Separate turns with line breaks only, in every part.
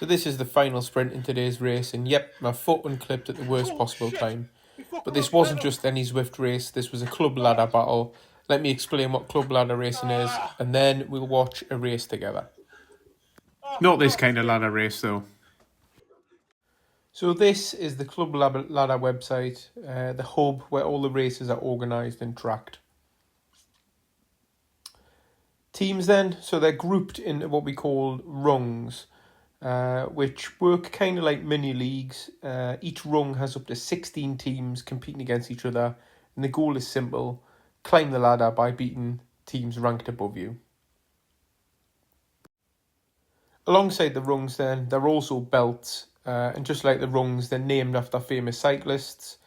So this is the final sprint in today's race, and yep, my foot unclipped at the worst possible time. But this wasn't just any Zwift race, this was a club ladder battle. Let me explain what club ladder racing is, and then we'll watch a race together. Not this kind of ladder race though. So this is the club ladder website, the hub where all the races are organised and tracked. Teams then, so they're grouped into what we call rungs, which work kind of like mini leagues. Each rung has up to 16 teams competing against each other, and the goal is simple: climb the ladder by beating teams ranked above you. Alongside the rungs then, there are also belts, and just like the rungs, they're named after famous cyclists.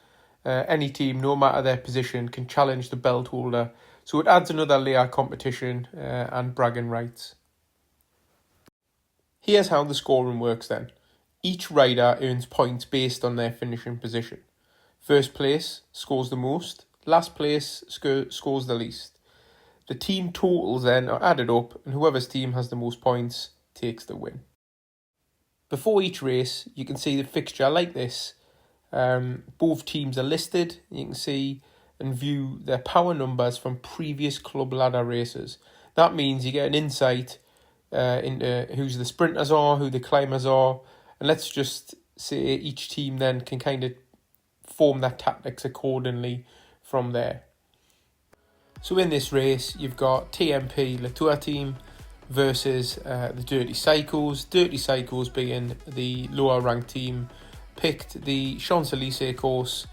Any team, no matter their position, can challenge the belt holder, so it adds another layer of competition and bragging rights. Here's how the scoring works then. Each rider earns points based on their finishing position. First place scores the most, last place scores the least. The team totals then are added up, and whoever's team has the most points takes the win. Before each race, you can see the fixture like this. Both teams are listed. You can see and view their power numbers from previous club ladder races. That means you get an insight into who's the sprinters are, who the climbers are, and let's just say each team then can kind of form their tactics accordingly from there. So in this race, you've got TMP Latour team versus the Dirty Cycles. Dirty Cycles being the lower ranked team, picked the Champs Élysées course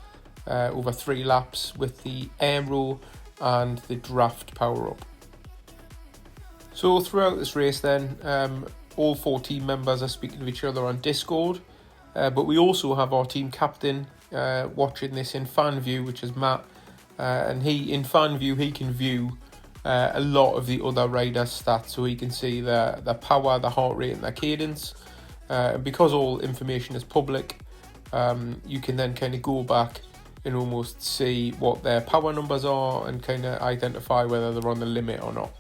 over 3 laps with the aero and the draft power up. So throughout this race then, all 4 team members are speaking to each other on Discord, but we also have our team captain watching this in fan view, which is Matt, and in fan view he can view a lot of the other riders' stats, so he can see their power, their heart rate and their cadence, and because all information is public, you can then kind of go back and almost see what their power numbers are and kind of identify whether they're on the limit or not.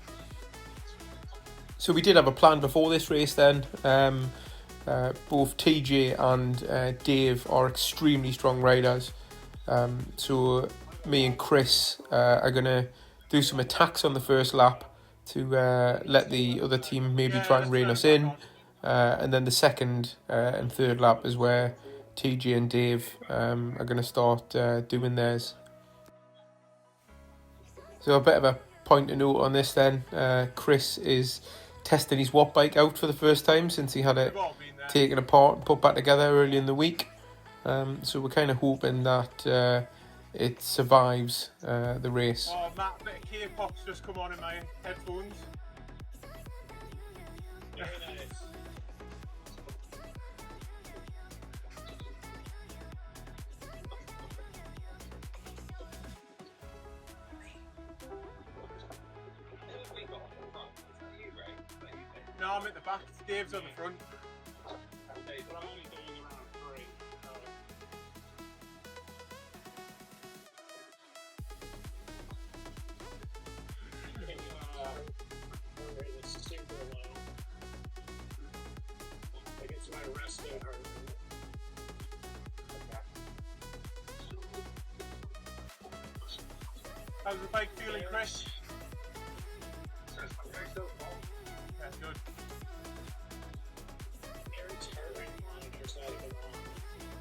So we did have a plan before this race then. Both TJ and Dave are extremely strong riders. So me and Chris are going to do some attacks on the first lap to let the other team maybe try and rein us in. And then the second and third lap is where TJ and Dave are going to start doing theirs. So a bit of a point to note on this then. Chris is testing his watt bike out for the first time since he had it taken apart and put back together early in the week. So we're kind of hoping that it survives the race.
Oh Matt, a bit of K-pop's just come on in my headphones. Very nice. No, I'm at the back. Dave's on the front. Okay, but I'm only going around 3. It's super low. Like it's my rest at heart. How's the bike feeling, Chris? That's good.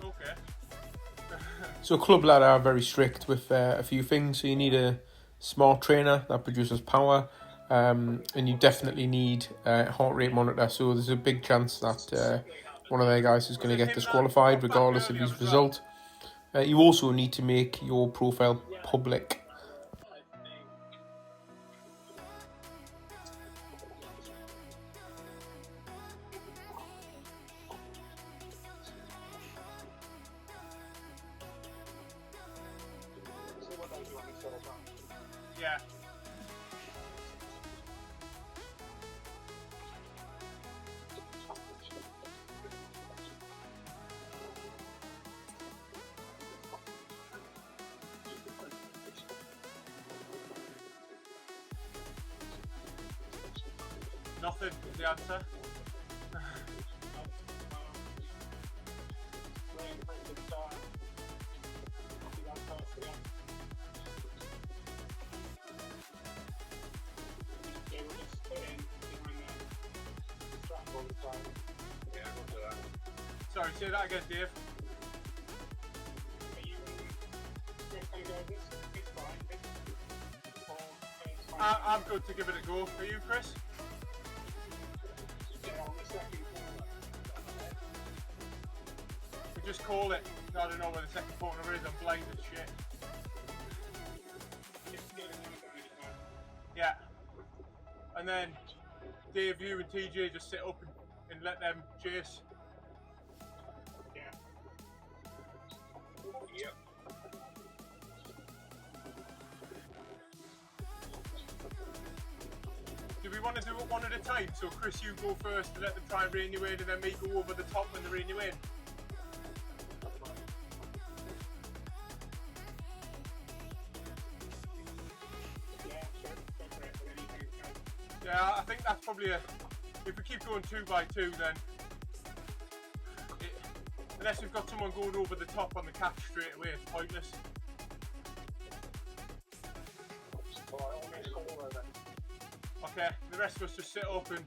Okay.
So club ladder are very strict with a few things. So you need a smart trainer that produces power, and you definitely need a heart rate monitor. So there's a big chance that one of their guys is going to get disqualified regardless of his result. You also need to make your profile public.
Yeah. Nothing is the answer. Sorry, say that again, Dave. I'm good to give it a go. Are you, Chris? We just call it. I don't know where the second corner is. I'm blind as shit. Yeah. And then Dave, you and TJ just sit up and let them chase. Yep. Do we want to do it one at a time? So Chris, you go first and let them try and rein you in, and then me go over the top when they rein you in. Yeah, I think that's probably if we keep going 2 by 2, then unless we've got someone going over the top on the catch straight away, it's pointless. Okay, the rest of us just sit up and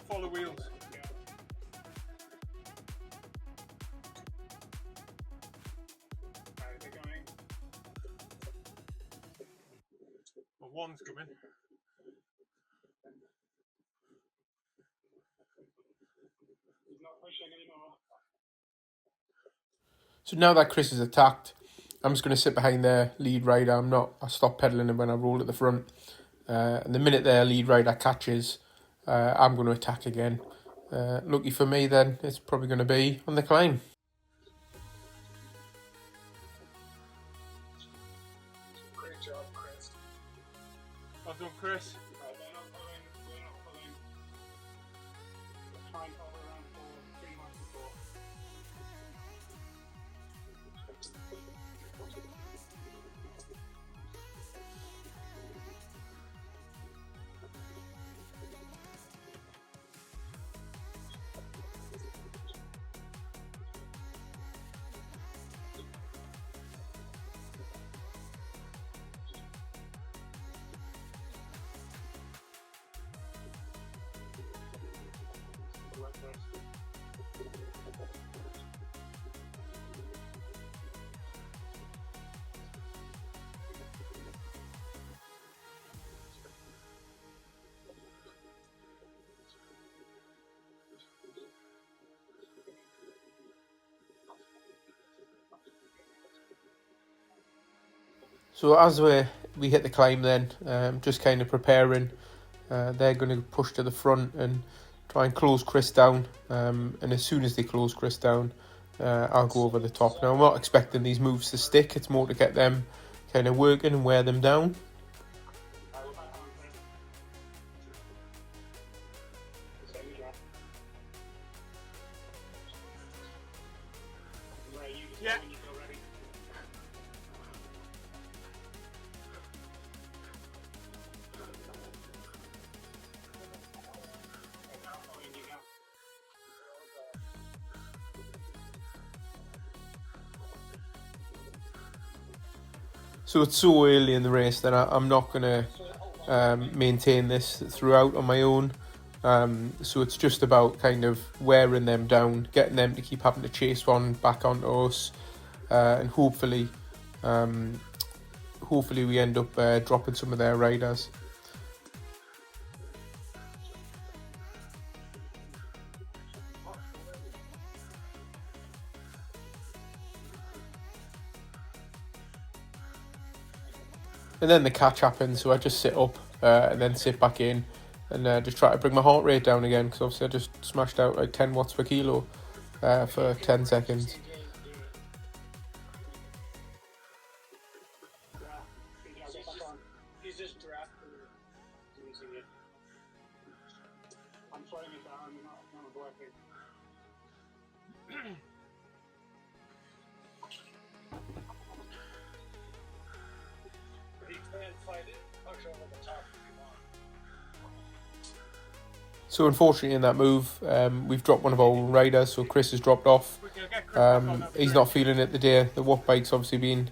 follow wheels. Well, one's coming.
So now that Chris is attacked, I'm just going to sit behind their lead rider. I stop pedalling him when I roll at the front. And the minute their lead rider catches, I'm going to attack again. Lucky for me then, it's probably going to be on the climb.
Great job, Chris. Well done, Chris.
So as we hit the climb then, just kind of preparing, they're going to push to the front and try and close Chris down. And as soon as they close Chris down, I'll go over the top. Now I'm not expecting these moves to stick, it's more to get them kind of working and wear them down.
Yeah.
So it's so early in the race that I'm not going to maintain this throughout on my own. So it's just about kind of wearing them down, getting them to keep having to chase one back onto us, and hopefully we end up dropping some of their riders. And then the catch happens, so I just sit up and then sit back in and just try to bring my heart rate down again, because obviously I just smashed out like 10 watts per kilo for 10 seconds.
He's just drafting using it. I'm slowing it down, not working. He can fight it, push over the top if you want.
So unfortunately in that move, we've dropped one of our own riders, so Chris has dropped off. He's not feeling it today. The walk bike's obviously been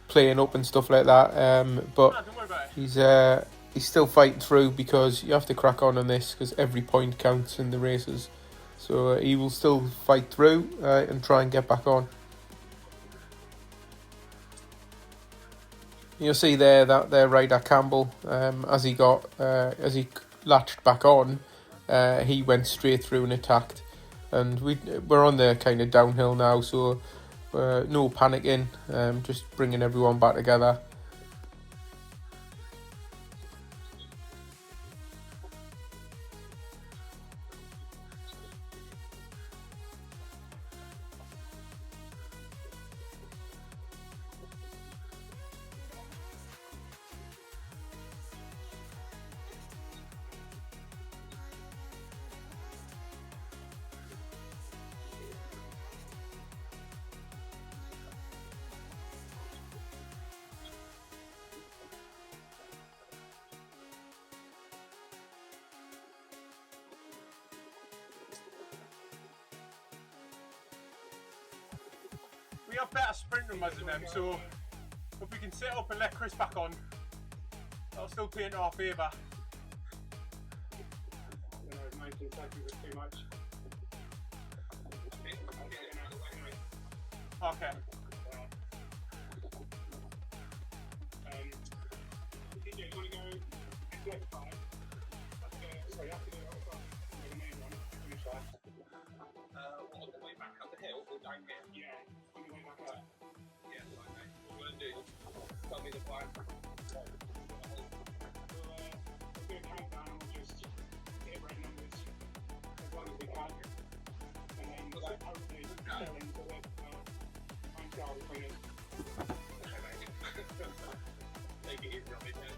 playing up and stuff like that, but he's still fighting through, because you have to crack on this, because every point counts in the races. So he will still fight through and try and get back on. You'll see there that their rider Campbell, as he latched back on, he went straight through and attacked. And we're on the kind of downhill now, so no panicking, just bringing everyone back together.
We have better sprint numbers than them, so if we can sit up and let Chris back on, that'll still play into our favour. 19 seconds is too much. Okay. DJ, you want to go left 5? Sorry, you have to do it the main one. Finish that.
On the way back up the hill or down here?
Yeah, on the way back up.
Yeah, right, mate. What we're going to do, tell me the plan.
We'll do a countdown and we'll just hit red numbers as long as we can. And then hopefully sell into the time trial between us.
Okay, mate. Take it easy on me, man.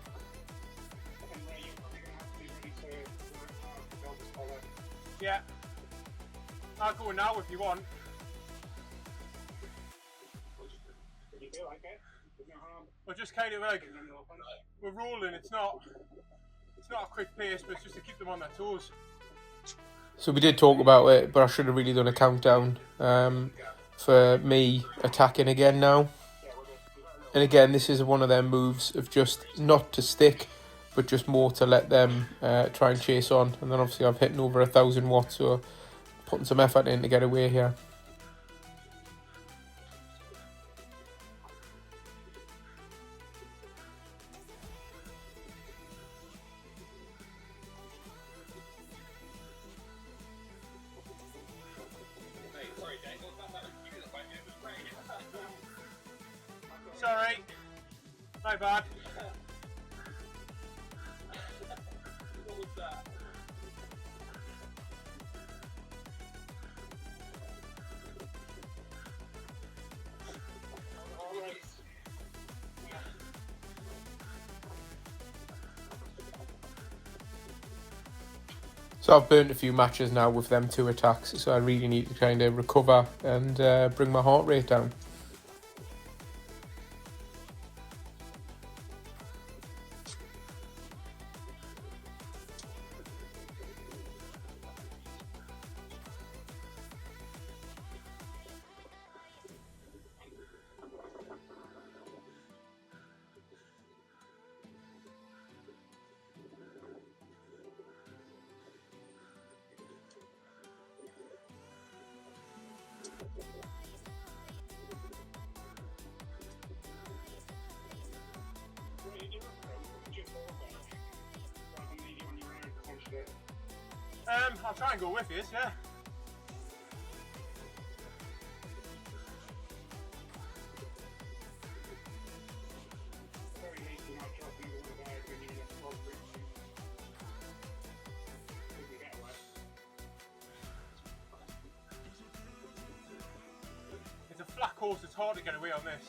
And Ray, you're probably going to have to be ready to build this collar. Yeah. I'll go now if you want. If you feel like it, there's no harm. We're just kind of like, we're rolling, it's not a quick pace, but it's just to keep them on their toes.
So we did talk about it, but I should have really done a countdown for me attacking again now. And again, this is one of their moves of just not to stick, but just more to let them try and chase on. And then obviously I've hit over 1,000 watts, so putting some effort in to get away here.
Sorry, Jake. That was you that went in. It was great.
It's alright. My bad.
What was that?
So I've burnt a few matches now with them 2 attacks, so I really need to kind of recover and bring my heart rate down.
I'll try and go with you, yeah. It's a flat course, it's hard to get away on this.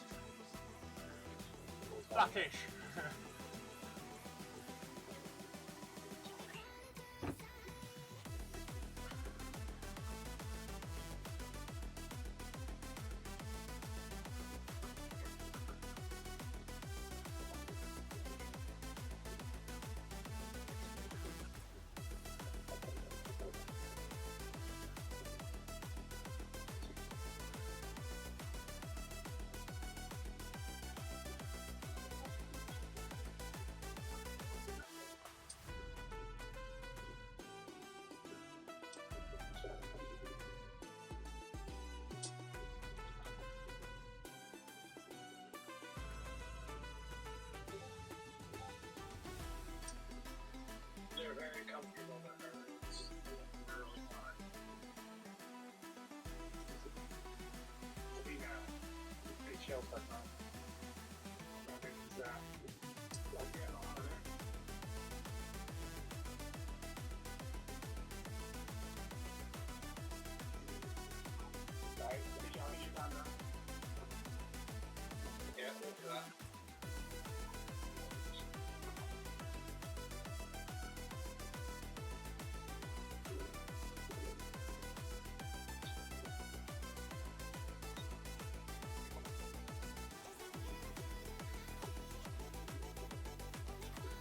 It's flattish.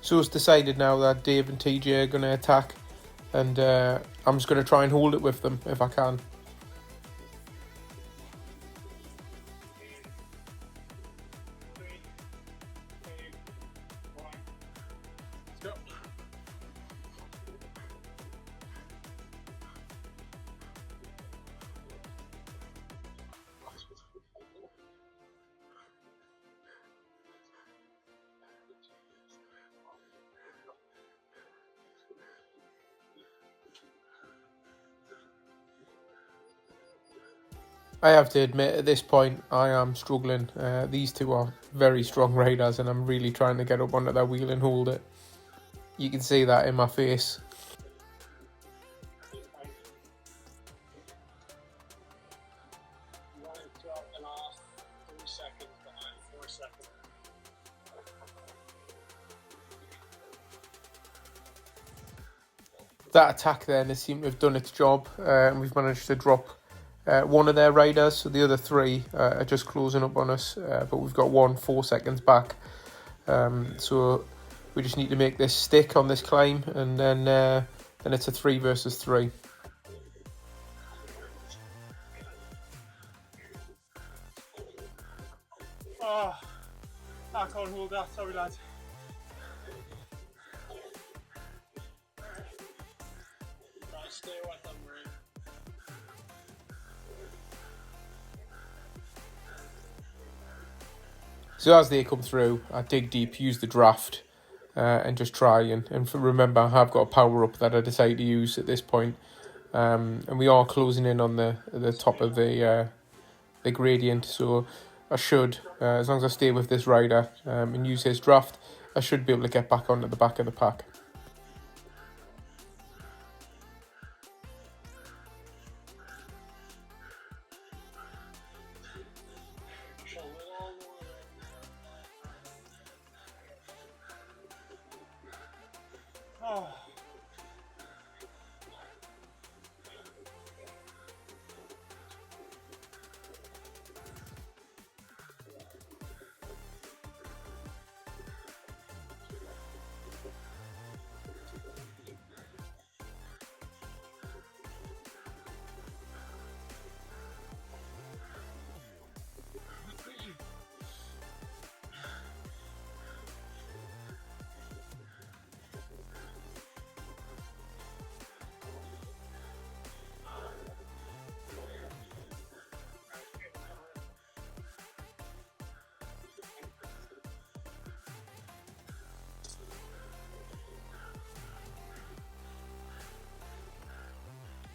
So it's decided now that Dave and TJ are going to attack, and I'm just going to try and hold it with them if I can.
Three, two, one. Let's go.
I have to admit, at this point, I am struggling. These two are very strong riders, and I'm really trying to get up onto that wheel and hold it. You can see that in my face.
Running throughout the last 3 seconds behind 4 seconds.
That attack then has seemed to have done its job, and we've managed to drop one of their riders, so the other three are just closing up on us, but we've got 4 seconds back. So we just need to make this stick on this climb, and then it's a 3 versus 3.
Oh, I can't hold that. Sorry, lads. Right, stay with them, Marie.
So as they come through, I dig deep, use the draft, and just try and remember I have got a power up that I decide to use at this point. And we are closing in on the top of the gradient, so I should, as long as I stay with this rider and use his draft, I should be able to get back onto the back of the pack.
Oh.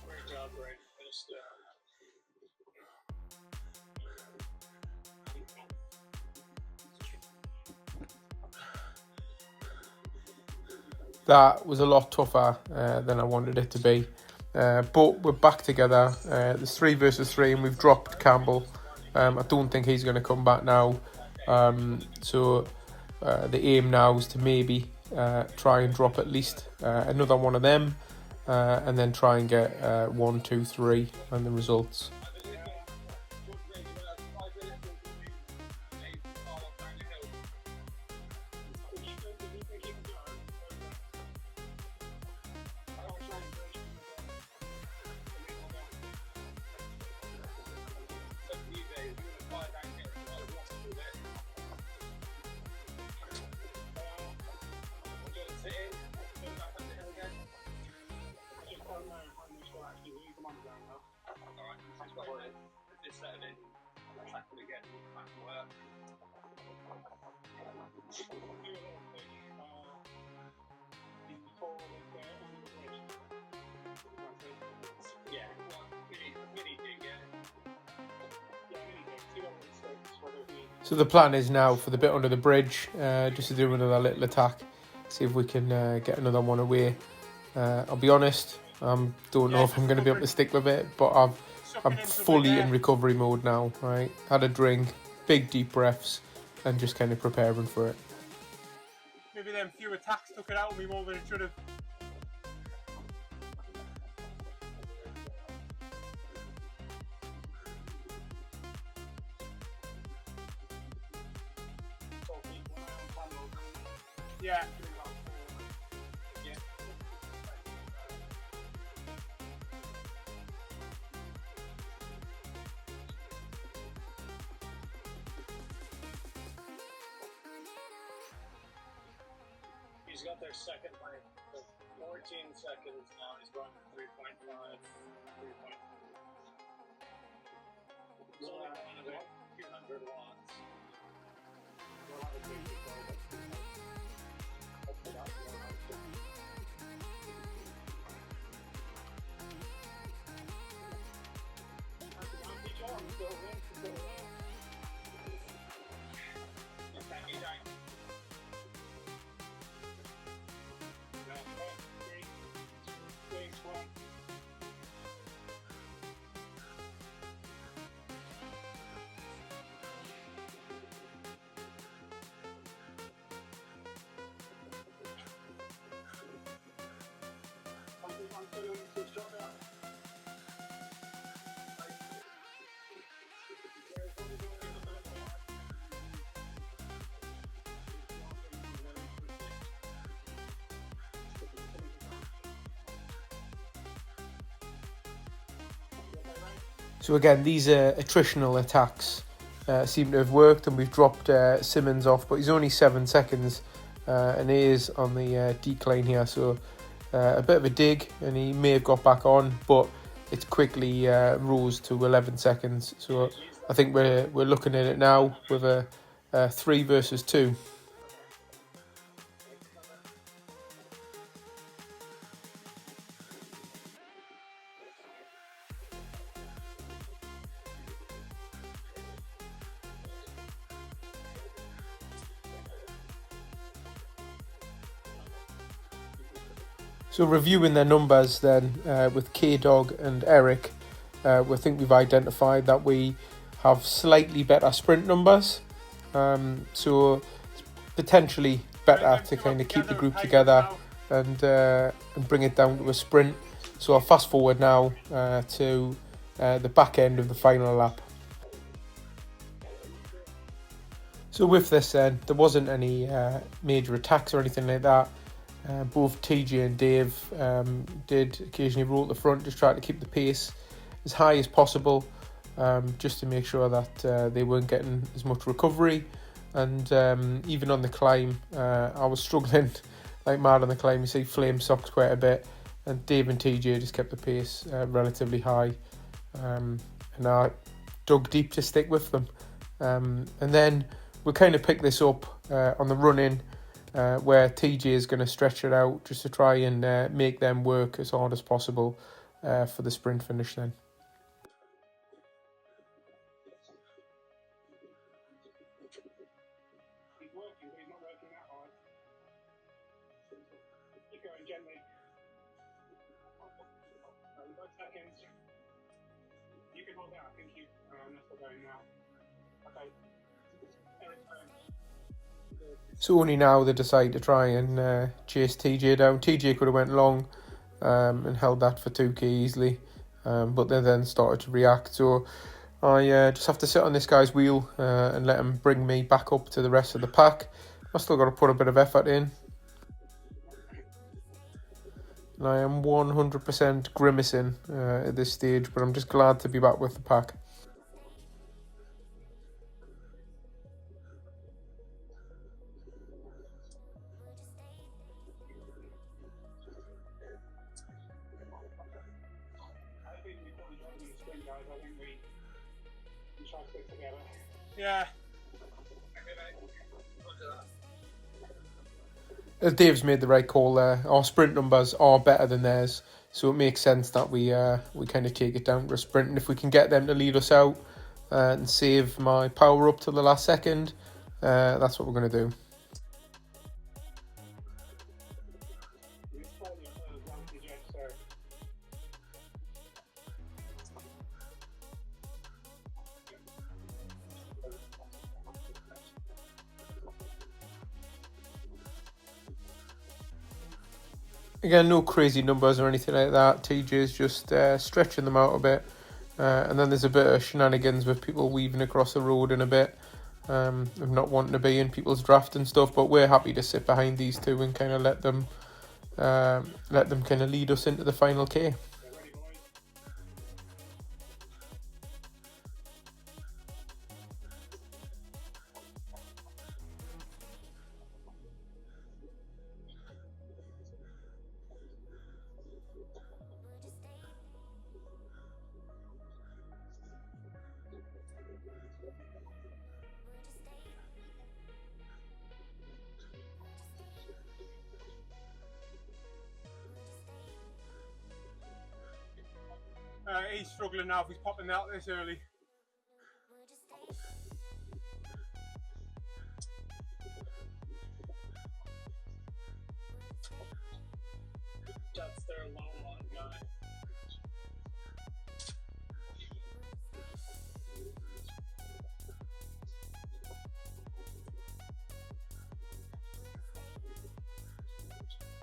Great job, Ray. Finished
That was a lot tougher than I wanted it to be. But we're back together. There's 3 versus 3 and we've dropped Campbell. I don't think he's going to come back now. So the aim now is to maybe try and drop at least another one of them, and then try and get 1, 2, 3 and the results. So the plan is now for the bit under the bridge, just to do another little attack, see if we can get another one away. I'll be honest, don't know if I'm going to be able to stick with it, but I'm fully in recovery mode now, right? Had a drink, big deep breaths, and just kind of preparing for it.
Maybe them few attacks took it out of me more than it should have. Yeah.
He's got their second lane. So 14 seconds now. He's going 3.5, 3.5. He's only going about 200 watts.
We'll have a big before that's too much. Hopefully that's the one I'm doing.
So again, these attritional attacks seem to have worked, and we've dropped Simmons off, but he's only 7 seconds, and he is on the decline here, so a bit of a dig, and he may have got back on, but it's quickly rose to 11 seconds. So I think we're looking at it now with a 3 versus 2. So reviewing their numbers then with K-Dog and Eric, we think we've identified that we have slightly better sprint numbers. So it's potentially better to kind of keep the group together and bring it down to a sprint. So I'll fast forward now to the back end of the final lap. So with this then, there wasn't any major attacks or anything like that. Both TJ and Dave did occasionally roll at the front, just try to keep the pace as high as possible, just to make sure that they weren't getting as much recovery. And even on the climb, I was struggling like mad on the climb. You see flame socks quite a bit, and Dave and TJ just kept the pace relatively high, and I dug deep to stick with them. And then we'll kind of pick this up on the run-in, where TJ is going to stretch it out just to try and make them work as hard as possible for the sprint finish then.
He's working, but he's not working that hard. Keep going gently. 5 seconds. You can hold out. I think I'm still going now. Okay. Eric's going.
So only now they decide to try and chase TJ down. TJ could have went long and held that for 2k easily, but they then started to react. So I just have to sit on this guy's wheel and let him bring me back up to the rest of the pack. I've still got to put a bit of effort in. And I am 100% grimacing at this stage, but I'm just glad to be back with the pack.
I think we probably got the sprint, guys. I think we try to stick together.
Yeah.
Dave's made the right call there. Our sprint numbers are better than theirs, so it makes sense that we kind of take it down to a sprint. And if we can get them to lead us out and save my power up to the last second, that's what we're going to do.
We spoil your advantage, so
Again, no crazy numbers or anything like that. TJ's just stretching them out a bit. And then there's a bit of shenanigans with people weaving across the road in a bit. Of not wanting to be in people's draft and stuff. But we're happy to sit behind these two and kind of let them kind of lead us into the final K.
get ready, boys.
he's struggling now if he's popping out this early.
That's their low one guy.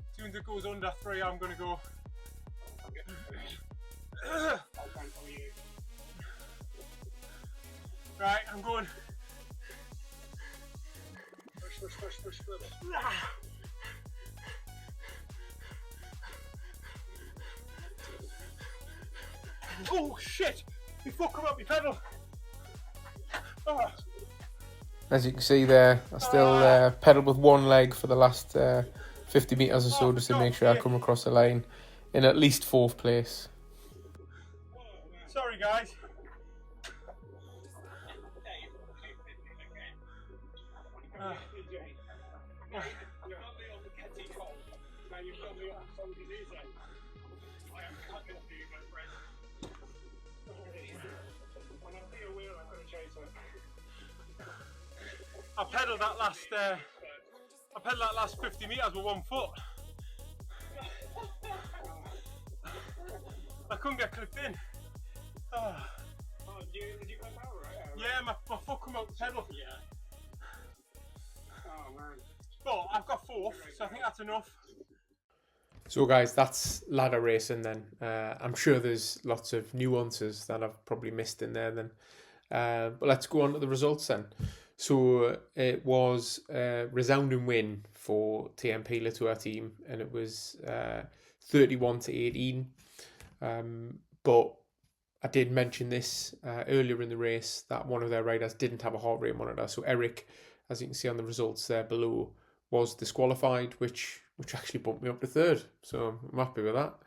As soon as it goes under 3, I'm going to go.
I'll try and call you.
Right, I'm going.
Push.
Oh shit! You fuck up my pedal! Oh.
As you can see there, I still pedalled with one leg for the last 50 metres or so just to make sure I come across the line in at least 4th place.
Sorry guys.
You've got me on the Ketty Cole. Now you've got me on Champs Élysées. I am coming for you, my friend. When I see a wheel, I'm going to chase it.
I pedalled that last 50 metres with 1 foot. I couldn't get clipped in.
Oh, did you come out right?
Yeah, my foot come out the pedal.
Yeah. Oh man.
But I've got 4th, so I think that's enough.
So guys, that's ladder racing then. I'm sure there's lots of nuances that I've probably missed in there then. But let's go on to the results then. So it was a resounding win for TMP Latour team, and it was 31-18. But I did mention this earlier in the race that one of their riders didn't have a heart rate monitor. So Eric, as you can see on the results there below, was disqualified, which actually bumped me up to 3rd. So I'm happy with that.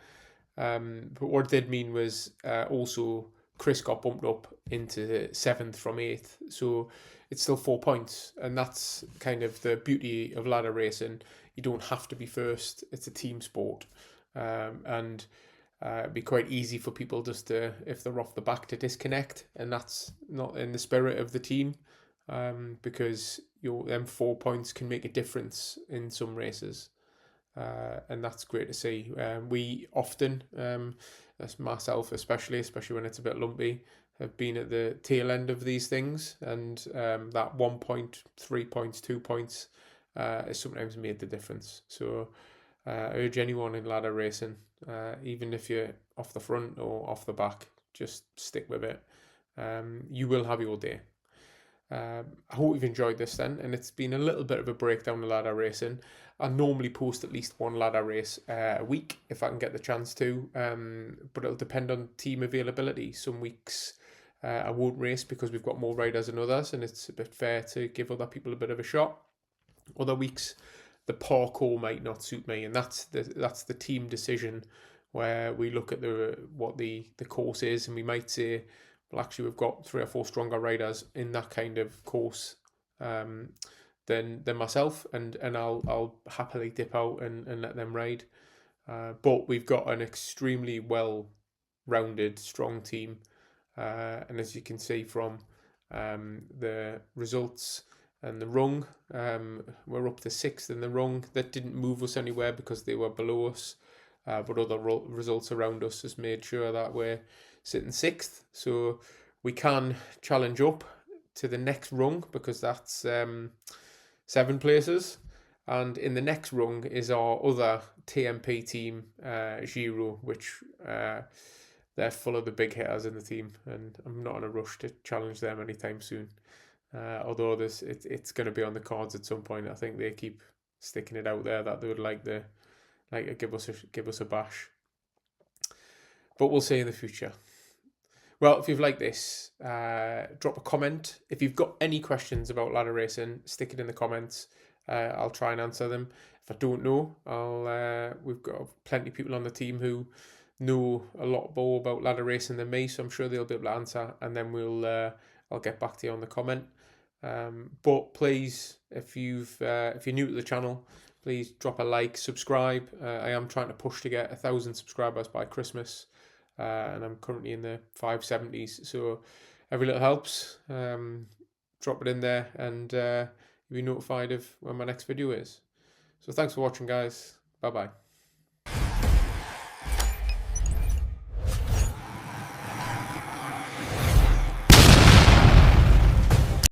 But what it did mean was also Chris got bumped up into 7th from 8th. So it's still 4 points. And that's kind of the beauty of ladder racing. You don't have to be first. It's a team sport. And it'd be quite easy for people just to, if they're off the back, to disconnect. And that's not in the spirit of the team. Because them 4 points can make a difference in some races. And that's great to see. We often, as myself especially when it's a bit lumpy, have been at the tail end of these things, and that 1 point, 3 points, 2 points has sometimes made the difference. So I urge anyone in ladder racing, even if you're off the front or off the back, just stick with it. You will have your day. I hope you've enjoyed this then, and it's been a little bit of a breakdown of ladder racing. I normally post at least one ladder race a week if I can get the chance to, but it'll depend on team availability. Some weeks I won't race because we've got more riders than others, and it's a bit fair to give other people a bit of a shot. Other weeks the parkour might not suit me, and that's the team decision, where we look at what the course is, and we might say, well, actually, we've got 3 or 4 stronger riders in that kind of course than myself, and I'll happily dip out and let them ride. But we've got an extremely well-rounded, strong team, and as you can see from the results and the rung, we're up to 6th in the rung. That didn't move us anywhere because they were below us, but other results around us has made sure that we're sitting 6th, so we can challenge up to the next rung, because that's 7 places, and in the next rung is our other TMP team, Giro, which they're full of the big hitters in the team, and I'm not in a rush to challenge them anytime soon, although it's going to be on the cards at some point. I think they keep sticking it out there that they would like to give us a bash, but we'll see in the future. Well, if you've liked this, drop a comment. If you've got any questions about ladder racing, stick it in the comments. I'll try and answer them. If I don't know, we've got plenty of people on the team who know a lot more about ladder racing than me, so I'm sure they'll be able to answer, and then I'll get back to you on the comment. But please, if you're new to the channel, please drop a like, subscribe. I am trying to push to get 1,000 subscribers by Christmas. and I'm currently in the 570s. So every little helps. Drop it in there, and you'll be notified of when my next video is. So thanks for watching, guys. Bye bye.